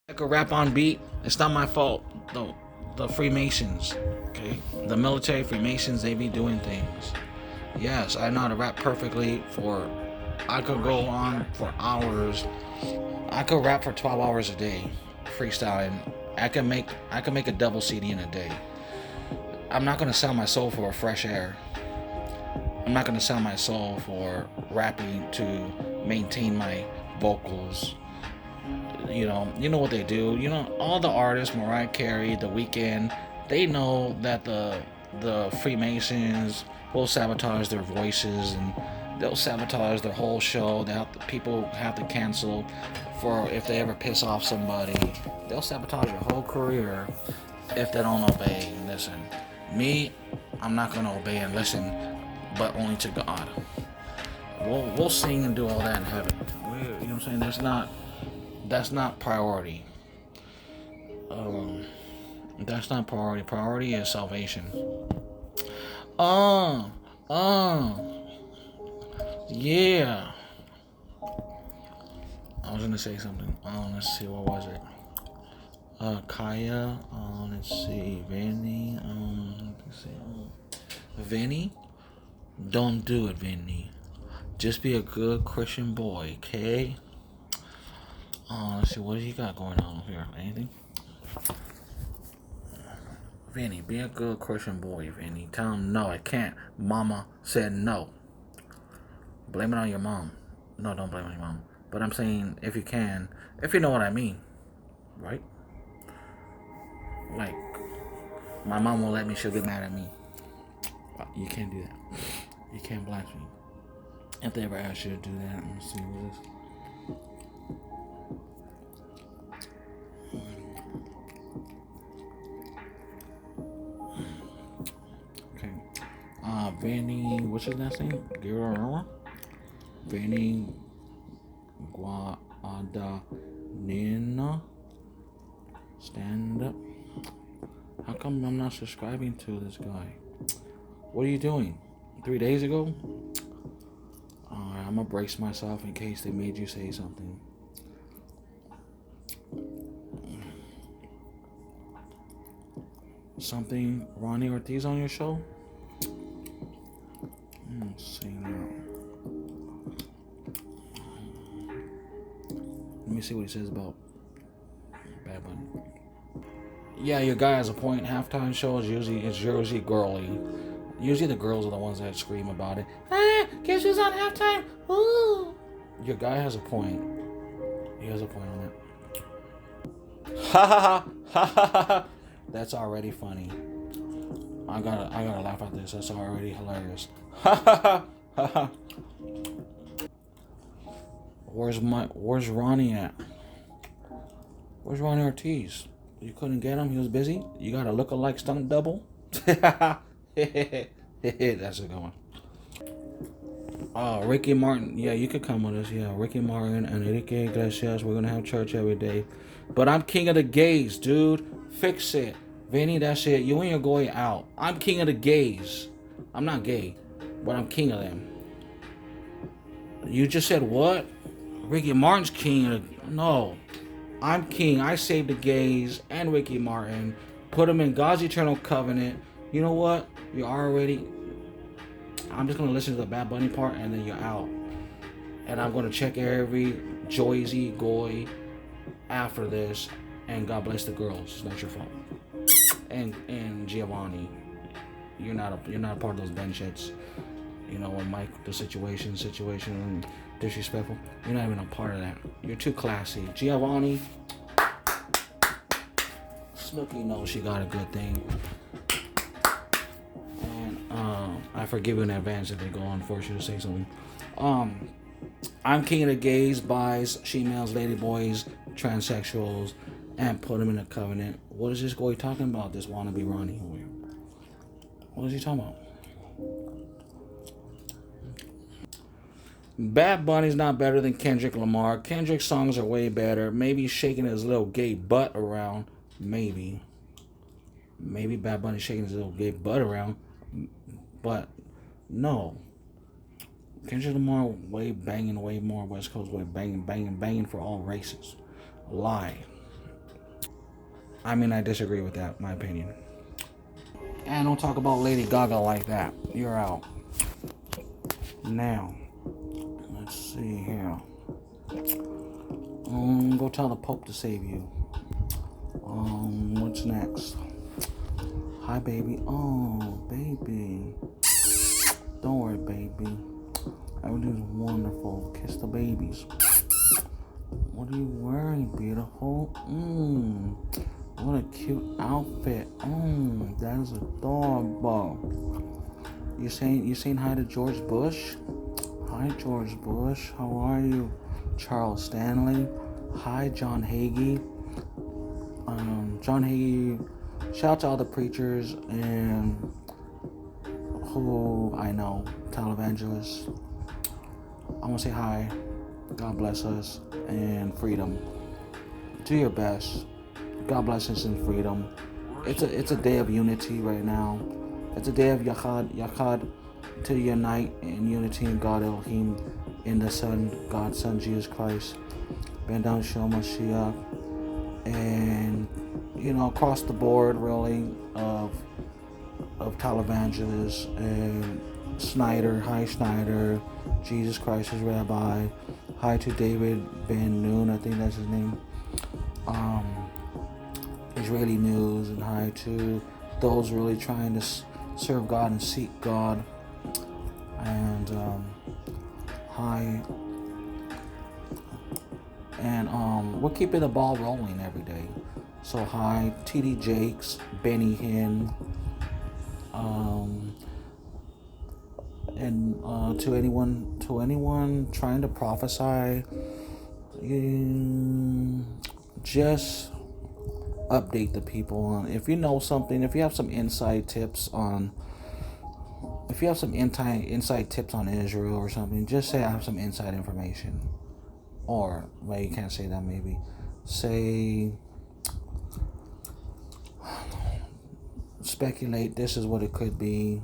I could rap on beat. It's not my fault. The Freemasons, okay? The military Freemasons, they be doing things. Yes, I know how to rap perfectly for, I could go on for hours. I could rap for 12 hours a day, freestyling. I can make a double CD in a day. I'm not gonna sell my soul for fresh air. I'm not gonna sell my soul for rapping to maintain my vocals. You know what they do. You know, all the artists, Mariah Carey, The Weeknd, they know that the Freemasons will sabotage their voices and they'll sabotage their whole show. People have to cancel for if they ever piss off somebody. They'll sabotage your whole career if they don't obey and listen. Me, I'm not gonna obey and listen, but only to God. We'll sing and do all that in heaven. You know what I'm saying? That's not priority. Um, that's not priority. Priority is salvation. Uh, uh, yeah. I was gonna say something. Let's see, what was it? Kaya. Let's see, Vinny. Let's see. Vinny, don't do it, Vinny. Just be a good Christian boy, okay? Let's see, what do you got going on here? Anything? Vinny, be a good Christian boy, Vinny. Tell him no, I can't. Mama said no. Blame it on your mom. No, don't blame it on your mom. But I'm saying, if you can, if you know what I mean, right? Like, my mom won't let me, she'll get mad at me. You can't do that. You can't blaspheme. If they ever ask you to do that, I'm gonna see what this. Okay. Vanny, what's his last name? Guerrero? Vanny Guadagnino. Stand up. How come I'm not subscribing to this guy? What are you doing? 3 days ago? Alright, I'm gonna brace myself in case they made you say something. Something, Ronnie Ortiz on your show? Let's see now. Let me see what he says about Bad Bunny. Yeah, your guy has a point. Halftime shows usually girly. Usually the girls are the ones that scream about it. Guess who's on halftime? Ooh. Your guy has a point. He has a point on it. Ha ha ha ha ha ha. That's already funny. I gotta laugh at this. That's already hilarious. Ha ha ha ha ha. Where's Ronnie at? Where's Ronnie Ortiz? You couldn't get him? He was busy? You got a look-alike stunt double? That's a good one. Ricky Martin. Yeah, you could come with us. Yeah, Ricky Martin and Enrique Iglesias. We're gonna have church every day. But I'm king of the gays, dude. Fix it. Vinny, that's it. You and your goy out. I'm king of the gays. I'm not gay, but I'm king of them. You just said what? Ricky Martin's king of the... No. I'm king. I saved the gays and Ricky Martin. Put them in God's eternal covenant. You know what? You're already... I'm just going to listen to the Bad Bunny part and then you're out. And I'm going to check every Joyzy, Goy after this. And God bless the girls. It's not your fault. And Giovanni. You're not a part of those bench hits. You know, when Mike, the situation, disrespectful. You're not even a part of that. You're too classy. Giovanni, Snooki knows she got a good thing. And I forgive you in advance if they go on force you to say something. I'm king of the gays, bis, she-males, ladyboys, transsexuals, and put them in a covenant. What is this guy talking about? This wannabe Ronnie over here. What is he talking about? Bad Bunny's not better than Kendrick Lamar. Kendrick's songs are way better. Maybe he's shaking his little gay butt around. Maybe Bad Bunny's shaking his little gay butt around. But no. Kendrick Lamar way more West Coast way banging for all races. Lie. I mean, I disagree with that, my opinion. And don't talk about Lady Gaga like that. You're out. Now, let's see here. Go tell the Pope to save you. What's next? Hi, baby. Oh, baby. Don't worry, baby. Everything's wonderful. Kiss the babies. What are you wearing, beautiful? What a cute outfit. That is adorable. You saying hi to George Bush? Hi, George Bush. How are you? Charles Stanley. Hi, John Hagee. John Hagee. Shout out to all the preachers and who I know, televangelists. I want to say hi. God bless us and freedom. Do your best. God bless us and freedom. It's a day of unity right now. It's a day of Yachad, to unite in unity in God Elohim, in the Son, God's Son, Jesus Christ, Ben Down Shel Mashiach, and across the board really of televangelists and Snyder, hi Snyder, Jesus Christ is Rabbi, hi to David Van Noon, I think that's his name, Israeli News, and hi to those really trying to serve God and seek God, and hi, and we're keeping the ball rolling every day. So hi, TD Jakes, Benny Hinn, and to anyone trying to prophesy, just update the people on if you know something, if you have some inside tips on Israel or something, just say I have some inside information. Or, well, you can't say that maybe. Say, speculate, this is what it could be.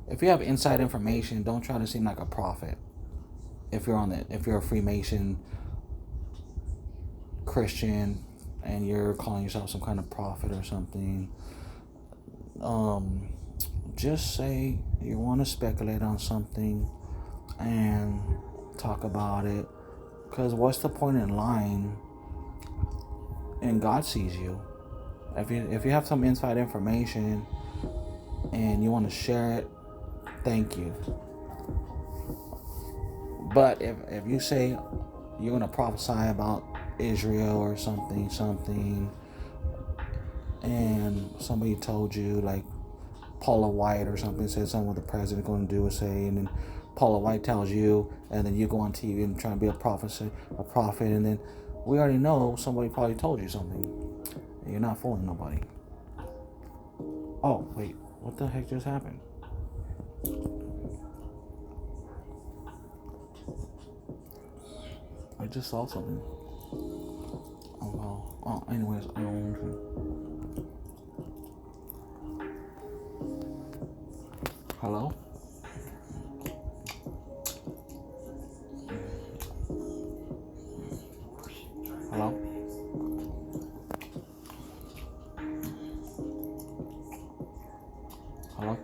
If you have inside information, don't try to seem like a prophet. If you're a Freemason Christian and you're calling yourself some kind of prophet or something, just say you want to speculate on something and talk about it. Because what's the point in lying? And God sees you. If you have some inside information and you want to share it, thank you. But if you say you're going to prophesy about Israel or something, and somebody told you, like Paula White or something, said something what the president's going to do or say, and then Paula White tells you, and then you go on TV and try to be a prophet, and then we already know somebody probably told you something. And you're not fooling nobody. Oh, wait, what the heck just happened? I just saw something. Oh, well. Oh, anyways, I don't know. Hello? Hello? Hello?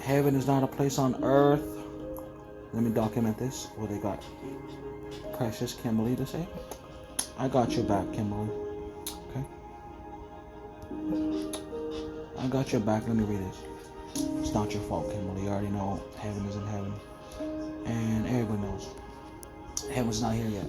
Heaven is not a place on earth. Let me document this. What they got? Precious Kimberly to say? I got your back, Kimberly. Okay? I got your back. Let me read this. It's not your fault, Kimberly. You already know heaven is in heaven. And everyone knows. Heaven's not here yet.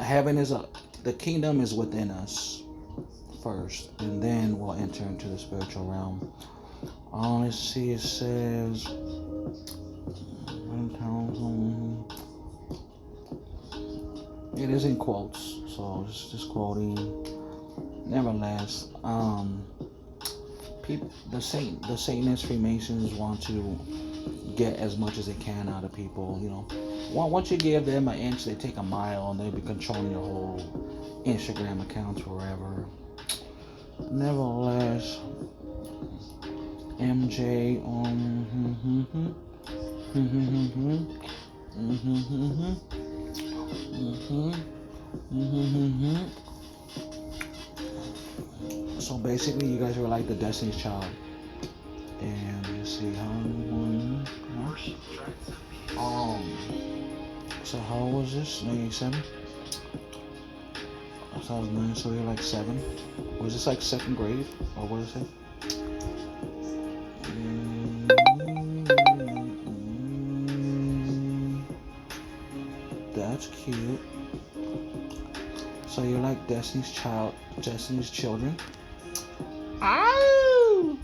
Heaven is the kingdom is within us first, and then we'll enter into the spiritual realm. Let's see, it says 1,000. It is in quotes, so just quoting. Nevertheless, the Satanists, Freemasons want to get as much as they can out of people. Once you give them an inch, they take a mile, and they'll be controlling your whole Instagram accounts wherever. Nevertheless, MJ Mm-hmm. Mm-hmm. Mm-hmm. Mm-hmm. So basically, you guys were like the Destiny's Child. And you see how. So how old was this? 97? So I was 9, so you're like 7. Was this like second grade? Or what is it? That's cute. So you're like Destiny's Child, Destiny's Children. Ow!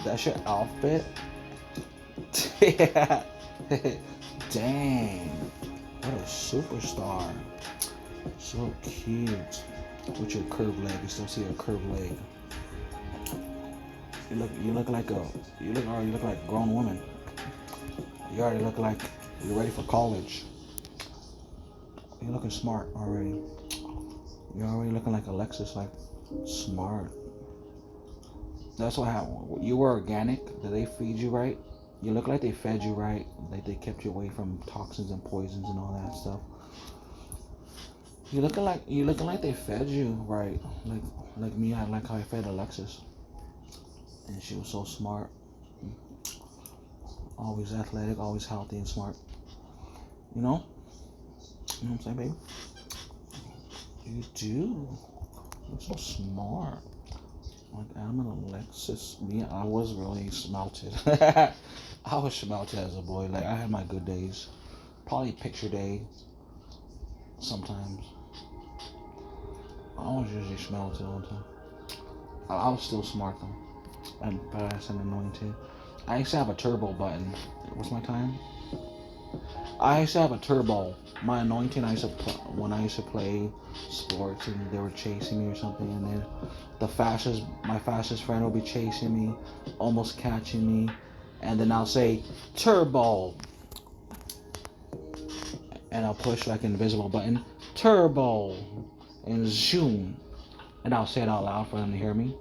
That's your outfit? Yeah. Dang. What a superstar. So cute. With your curved leg. You still see a curved leg. You look like a grown woman. You already look like you're ready for college. You're looking smart already. You're already looking like Alexis, like smart. That's what happened. You were organic. Did they feed you right? You look like they fed you right. Like they kept you away from toxins and poisons and all that stuff. You looking like they fed you right. Like me, I like how I fed Alexis. And she was so smart. Always athletic, always healthy and smart. You know? You know what I'm saying, baby? You do. You're so smart. Like I'm an Alexis. Me, I was really smelted. I was smelted as a boy. Like I had my good days. Probably picture day. Sometimes. I was usually smelted all the time. I was still smart though. And fast and anointed. I used to have a turbo button. What's my time? I used to have a turbo. My anointing, when I used to play sports and they were chasing me or something, and then my fastest friend will be chasing me, almost catching me, and then I'll say turbo, and I'll push like an invisible button, turbo, and zoom, and I'll say it out loud for them to hear me,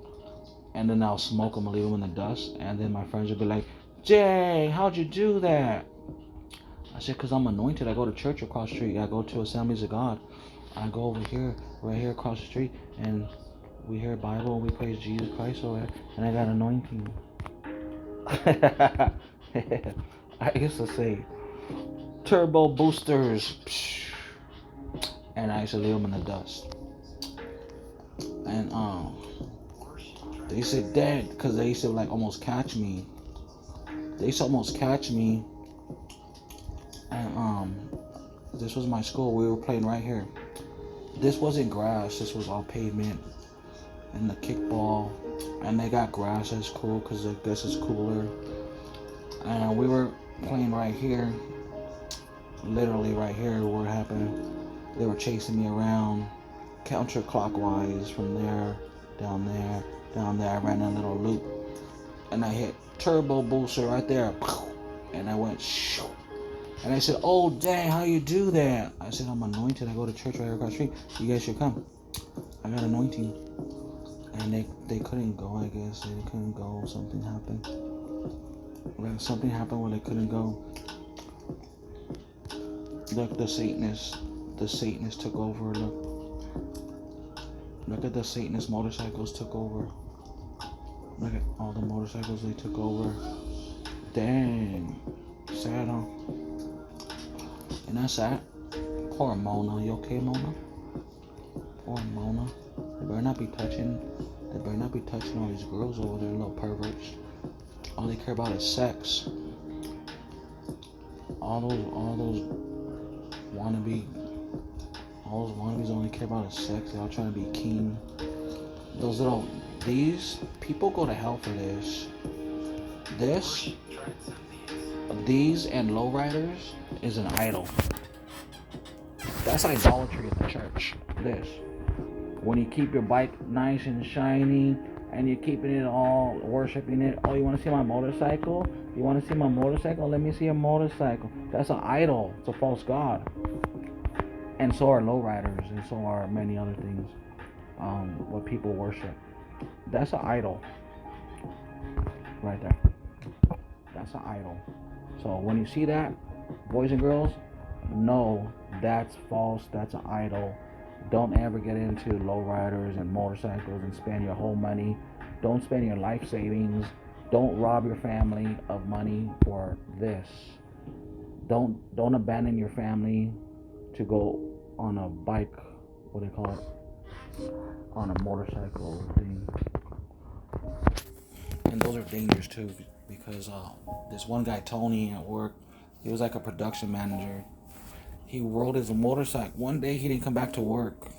and then I'll smoke them and leave them in the dust, and then my friends will be like, Jay, how'd you do that? I said, because I'm anointed. I go to church across the street. I go to Assemblies of God. I go over here, right here across the street, and we hear Bible and we praise Jesus Christ over there, and I got anointing. I used to say, turbo boosters. And I used to leave them in the dust. And they said, Dad, because they used to like almost catch me. They used to almost catch me. And this was my school. We were playing right here. This wasn't grass. This was all pavement and the kickball. And they got grass. That's cool because I guess it's cooler. And we were playing right here. Literally right here where it happened. They were chasing me around counterclockwise from there, down there, down there. I ran a little loop. And I hit turbo booster right there. And I went shoo. And I said, oh, dang, how you do that? I said, I'm anointed. I go to church right across the street. You guys should come. I got anointing. And they couldn't go, I guess. They couldn't go. Something happened. Something happened where they couldn't go. Look, the Satanists took over. Look at the Satanist motorcycles took over. Look at all the motorcycles they took over. Dang. Sad, huh? And that's that. Poor Mona. You okay, Mona? Poor Mona. They better not be touching all these girls over there, little perverts. All they care about is sex. All those wannabes only care about is sex. They're all trying to be king. These people go to hell for this. These and lowriders is an idol. That's idolatry in the church. This. When you keep your bike nice and shiny and you're keeping it all, worshiping it. Oh, you want to see my motorcycle? You want to see my motorcycle? Let me see your motorcycle. That's an idol. It's a false god. And so are lowriders, and so are many other things. What people worship. That's an idol. Right there. That's an idol. So when you see that, boys and girls, no, that's false. That's an idol. Don't ever get into lowriders and motorcycles and spend your whole money. Don't spend your life savings. Don't rob your family of money for this. Don't abandon your family to go on a bike. What do you call it? On a motorcycle thing. And those are dangerous too, because this one guy Tony at work, he was like a production manager. He rode his motorcycle. One day he didn't come back to work.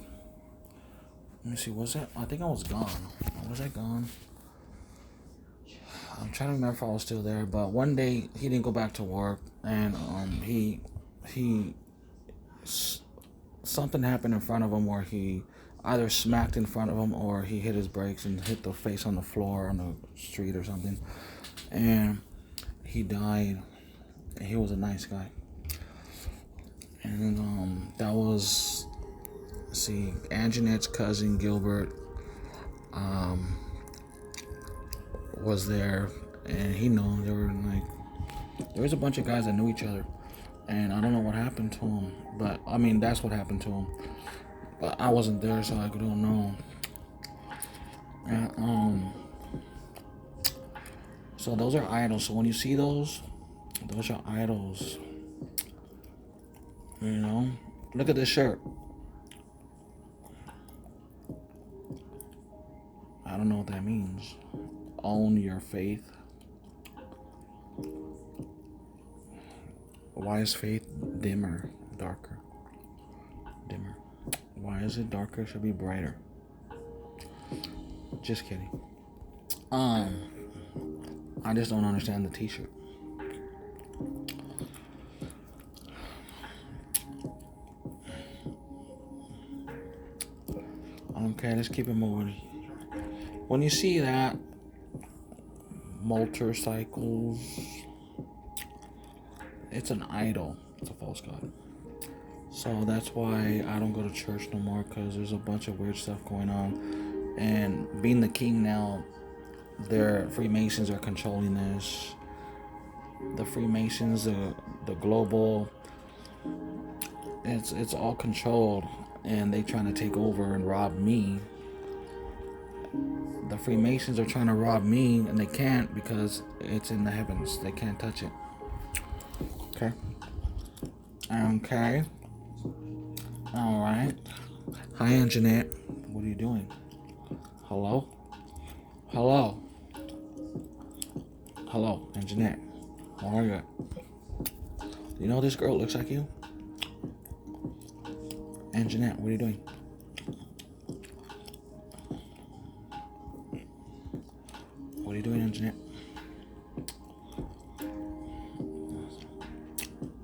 Let me see, was it? I think I was gone. Was I gone? I'm trying to remember if I was still there, but one day he didn't go back to work, and he something happened in front of him where he either smacked in front of him or he hit his brakes and hit the face on the floor on the street or something, and he died. And he was a nice guy, and that was, see, Anjanette's cousin Gilbert was there, and he knew. There was a bunch of guys that knew each other, and I don't know what happened to him, but I mean that's what happened to him. But I wasn't there, so I don't know. And, so those are idols. So when you see those are idols. You know, look at this shirt. I don't know what that means. Own your faith. Why is faith dimmer, darker? Dimmer. Why is it darker? It should be brighter. Just kidding. I just don't understand the t-shirt. Okay, let's keep it moving. When you see that, motorcycles, it's an idol. It's a false god. So that's why I don't go to church no more, because there's a bunch of weird stuff going on. And being the king now, their Freemasons are controlling this. The Freemasons, the global, it's all controlled, and they trying to take over and rob me. The Freemasons are trying to rob me, and they can't because it's in the heavens. They can't touch it. Okay. Okay. All right. Hi, Anjanette. What are you doing? Hello? Hello? Hello, Anjanette. How are you? You know this girl looks like you? Anjanette, what are you doing? What are you doing, Anjanette?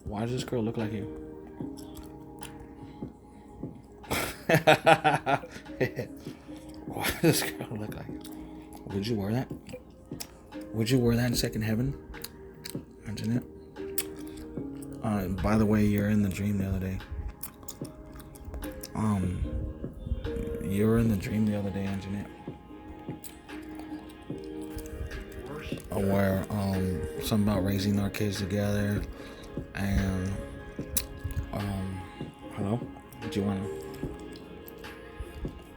Why does this girl look like you? Why does this girl look like you? Would you wear that? Would you wear that in second heaven, Anjanette? By the way, you're in the dream the other day. You were in the dream the other day, Anjanette. Where something about raising our kids together, and hello, did you wanna?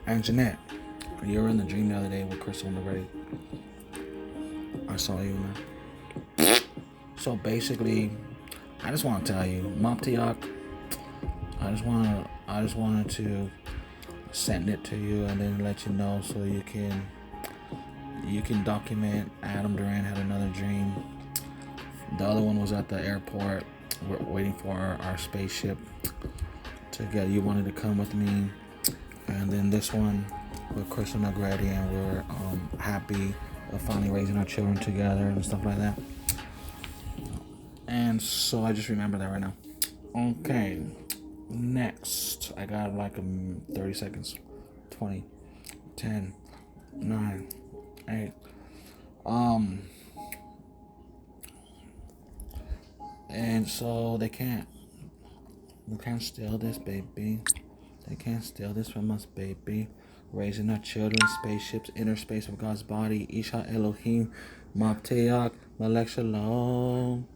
Anjanette, you were in the dream the other day with Crystal and the Ready. I saw you, man. So basically, I just want to tell you, Moptiok, I just wanted to send it to you and then let you know so you can document. Adam Duran had another dream. The other one was at the airport. We're waiting for our spaceship to get. You wanted to come with me, and then this one with Crystal Nagretti, and we're happy of finally raising our children together and stuff like that. And so I just remember that right now. Okay, next I got like 30 seconds. 20, 10, 9, 8. And so they can't steal this, baby. They can't steal this from us, baby. Raising our children, spaceships, inner space of God's body. Isha Elohim, Mapteach, Malek Shalom.